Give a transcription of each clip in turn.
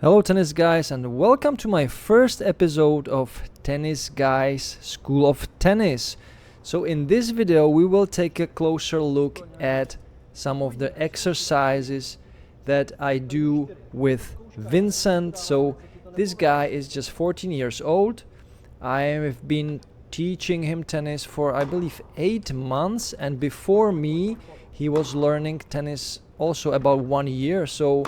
Hello tennis guys, and welcome to my first episode of Tennis Guys School of Tennis. So in this video we will take a closer look at some of the exercises that I do with Vincent. So this guy is just 14 years old. I have been teaching him tennis for I believe 8 months, and before me he was learning tennis also about 1 year. So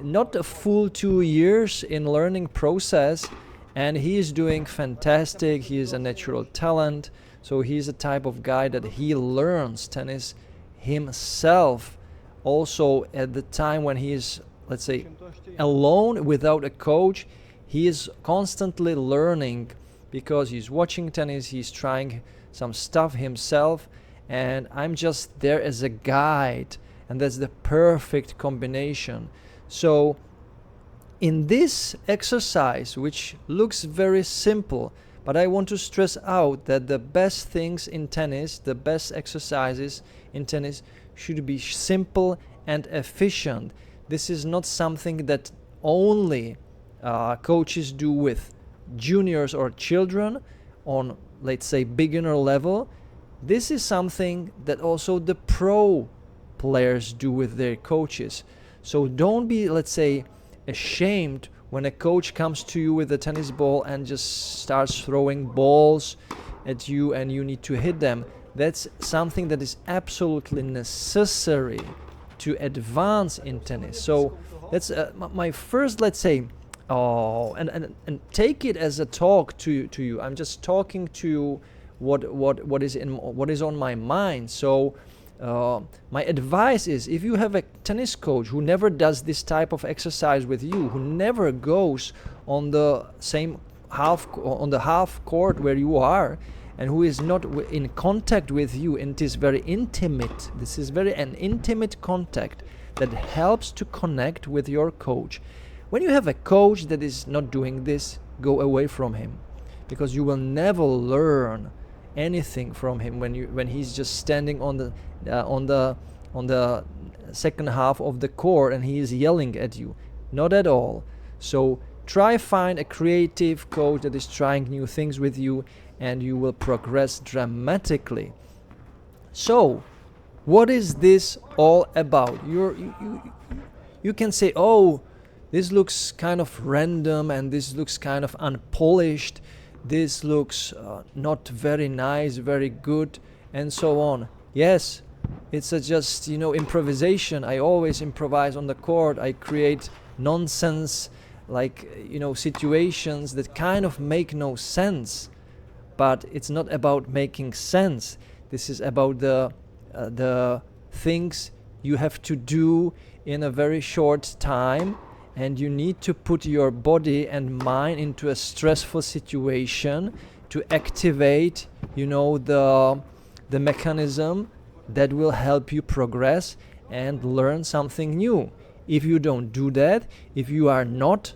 not a full 2 years in learning process, and he is doing fantastic. He is a natural talent, so he's a type of guy that he learns tennis himself also at the time when he is, let's say, alone without a coach. He is constantly learning because he's watching tennis, he's trying some stuff himself, and I'm just there as a guide, and that's the perfect combination. So in this exercise, which looks very simple, but I want to stress out that the best things in tennis, the best exercises in tennis should be simple and efficient. This is not something that only coaches do with juniors or children on, let's say, beginner level. This is something that also the pro players do with their coaches. So don't be, let's say, ashamed when a coach comes to you with a tennis ball and just starts throwing balls at you and you need to hit them. That's something that is absolutely necessary to advance in tennis. So that's my first, let's say, and take it as a talk to you. I'm just talking to you what is on my mind. So my advice is, if you have a tennis coach who never does this type of exercise with you, who never goes on the same half court where you are, and who is not in contact with you, and it is very intimate. This is an intimate contact that helps to connect with your coach. When you have a coach that is not doing this, go away from him, because you will never learn anything from him when he's just standing on the second half of the court and he is yelling at you. Not at all. So try find a creative coach that is trying new things with you, and you will progress dramatically. So what is this all about? You can say, oh, this looks kind of random, and this looks kind of unpolished. This looks not very nice, very good, and so on. Yes, it's just improvisation. I always improvise on the court. I create nonsense, situations that kind of make no sense. But it's not about making sense. This is about the things you have to do in a very short time, and you need to put your body and mind into a stressful situation to activate the mechanism that will help you progress and learn something new. If you don't do that, if you are not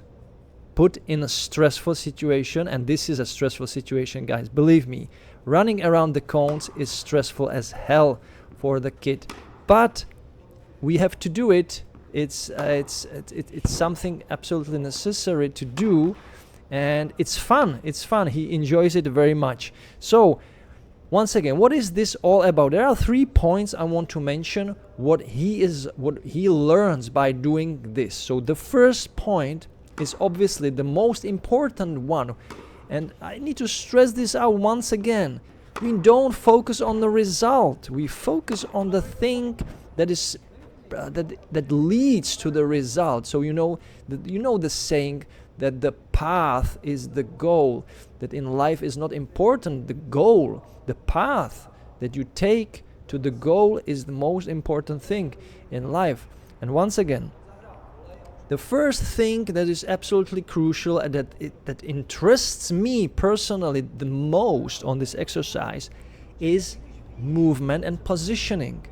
put in a stressful situation, and this is a stressful situation, guys, believe me, running around the cones is stressful as hell for the kid, but we have to do it. It's something absolutely necessary to do, and it's fun. He enjoys it very much. So once again, what is this all about? There are 3 points I want to mention what he learns by doing this. So the first point is obviously the most important one, and I need to stress this out once again. We don't focus on the result. We focus on the thing that is that leads to the result. So the saying that the path is the goal, that in life is not important the goal. The path that you take to the goal is the most important thing in life. And once again, the first thing that is absolutely crucial and that interests me personally the most on this exercise is movement and positioning.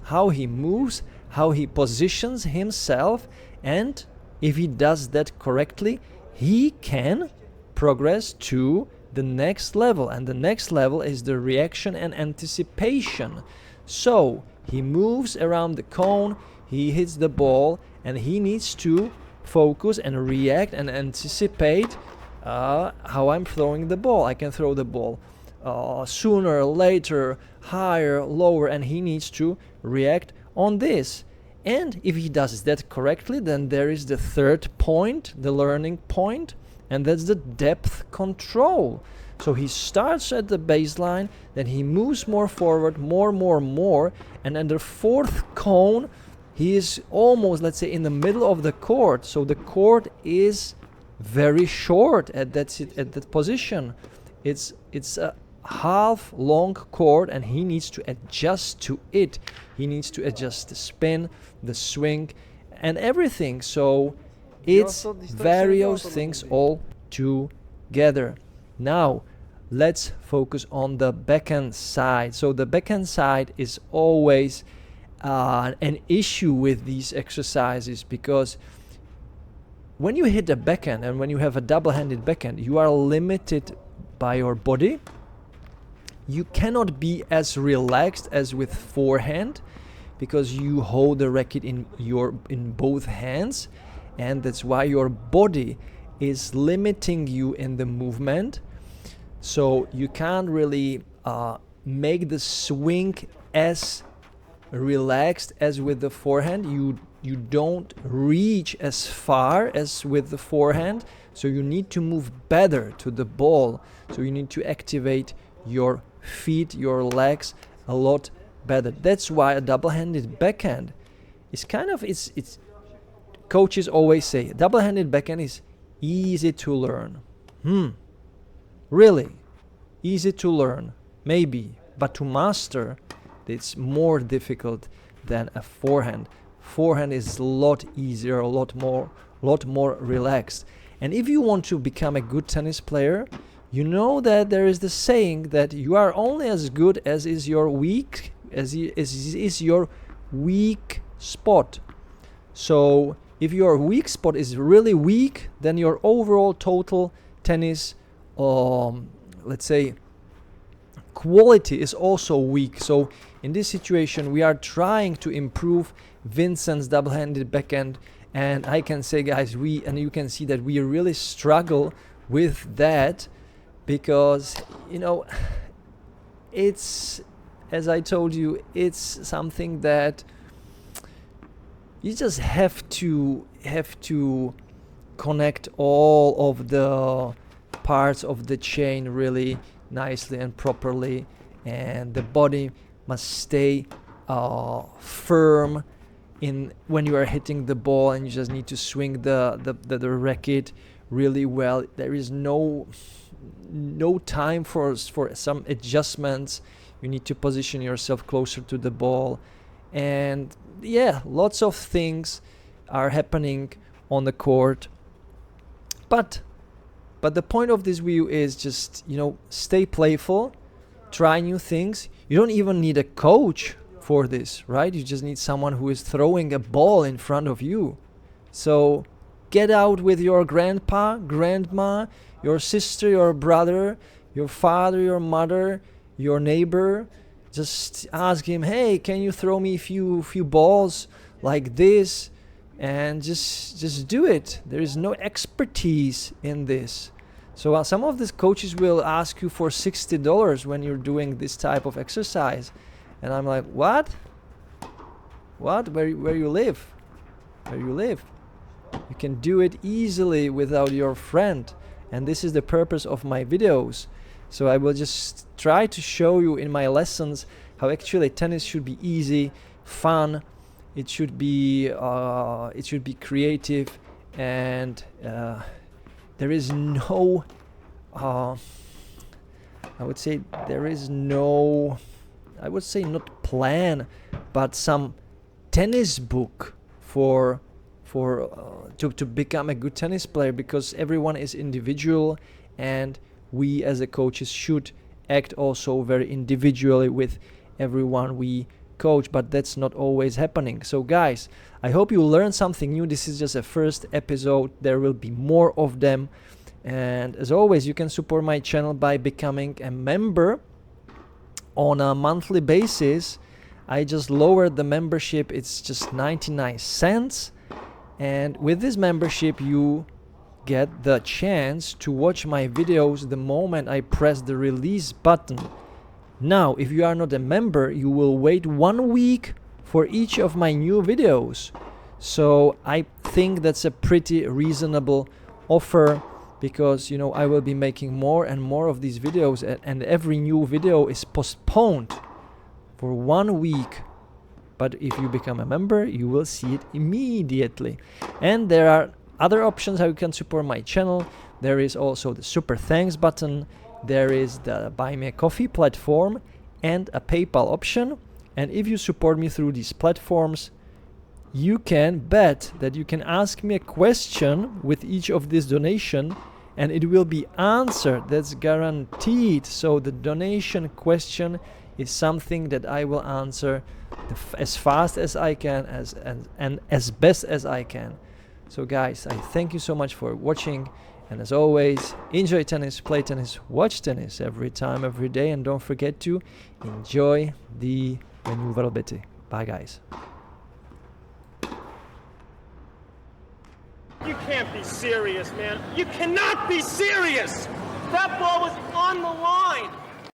How he moves, how he positions himself, and if he does that correctly, he can progress to the next level, and the next level is the reaction and anticipation. So he moves around the cone, he hits the ball, and he needs to focus and react and anticipate how I'm throwing the ball. I can throw the ball sooner, later, higher, lower, and he needs to react on this. And if he does that correctly, then there is the third point, the learning point, and that's the depth control. So he starts at the baseline, then he moves more forward, more, and then the fourth cone, he is almost, let's say, in the middle of the court. So the court is very short at that position. It's a half long court, and he needs to adjust to it. He needs to adjust the spin, the swing, and everything. So it's various things all together. Now let's focus on the backhand side. So the backhand side is always an issue with these exercises, because when you hit a backhand and when you have a double-handed backhand, you are limited by your body. You cannot be as relaxed as with forehand, because you hold the racket in both hands, and that's why your body is limiting you in the movement. So you can't really make the swing as relaxed as with the forehand. You don't reach as far as with the forehand, so you need to move better to the ball. So you need to activate your feet, your legs a lot better. That's why a double-handed backhand is kind of, it's coaches always say double-handed backhand is easy to learn. Really easy to learn, maybe, but to master it's more difficult than a forehand. Forehand is a lot easier, a lot more relaxed. And if you want to become a good tennis player, you know that there is the saying that you are only as good as is your weak spot. So if your weak spot is really weak, then your overall total tennis, let's say, quality is also weak. So in this situation, we are trying to improve Vincent's double-handed backhand, and I can say, guys, you can see that we really struggle with that, because it's, as I told you, it's something that you just have to connect all of the parts of the chain really nicely and properly, and the body must stay firm in when you are hitting the ball, and you just need to swing the racket really well. There is no time for some adjustments. You need to position yourself closer to the ball, and yeah, lots of things are happening on the court. But the point of this video is just, stay playful, try new things. You don't even need a coach for this, right? You just need someone who is throwing a ball in front of you. So get out with your grandpa, grandma, your sister, your brother, your father, your mother, your neighbor. Just ask him, hey, can you throw me a few balls like this? And just do it. There is no expertise in this. So some of these coaches will ask you for $60 when you're doing this type of exercise, and I'm like, what? Where you live? Where you live? You can do it easily without your friend, and this is the purpose of my videos. So I will just try to show you in my lessons how actually tennis should be easy, fun. It should be creative, and there is no I would say not plan, but some tennis book to become a good tennis player, because everyone is individual, and we as a coaches should act also very individually with everyone we coach, but that's not always happening. So guys, I hope you learned something new. This is just a first episode. There will be more of them, and as always, you can support my channel by becoming a member on a monthly basis. I just lowered the membership. It's just 99 cents, And with this membership you get the chance to watch my videos the moment I press the release button. Now, if you are not a member, you will wait 1 week for each of my new videos. So I think that's a pretty reasonable offer, because you know I will be making more and more of these videos, and every new video is postponed for 1 week. But if you become a member, you will see it immediately. And there are other options how you can support my channel. There is also the super thanks button, there is the buy me a coffee platform, and a PayPal option. And if you support me through these platforms, you can bet that you can ask me a question with each of this donation and it will be answered. That's guaranteed. So the donation question is something that I will answer as fast as I can and as best as I can. So guys, I thank you so much for watching, and as always, enjoy tennis, play tennis, watch tennis every time, every day, and don't forget to enjoy the manooovrlbity. Bye guys. You can't be serious, man. You cannot be serious! That ball was on the line!